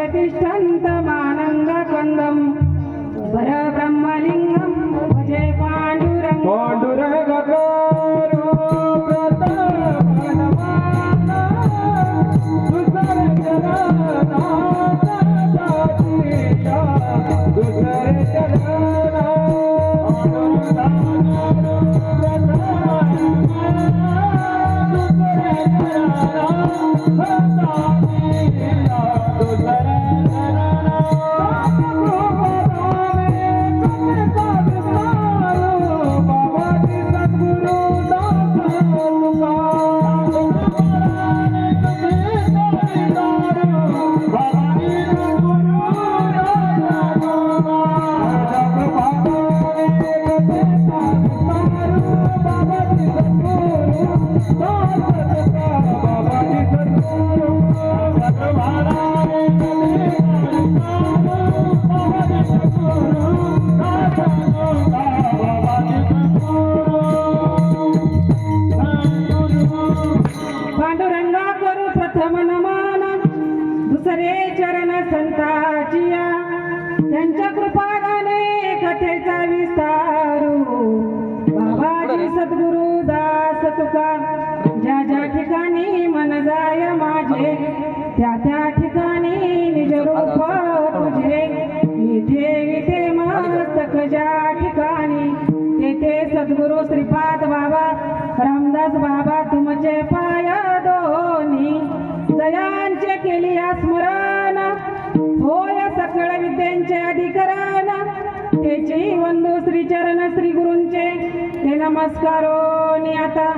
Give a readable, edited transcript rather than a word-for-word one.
प्रतिष्ठन्तमानन्दकन्दं परब्रह्मलिङ्गं भजे पाण्डुरङ्गं पांडुरंगा करू प्रथम नमन दुसरे चरण संताचिया त्यांच्या कृपादाने कथेचा विस्तारू बाबाजी सद्गुरु दास तुका ज्या ज्या ठिकाणी मन जाय माझे त्या त्या ठिकाणी निज रूप तुझे मी ठेविते मस्तक ज्या ठिकाणी तेथे सद्गुरु श्रीपाद बाबा रामदास बाबा तुमचे पाय दोन्ही जयांचे केली स्मरण होय सकळ विद्यांचे अधिकरण त्याची वंदू श्री चरण श्री गुरूंचे ते नमस्कारो आता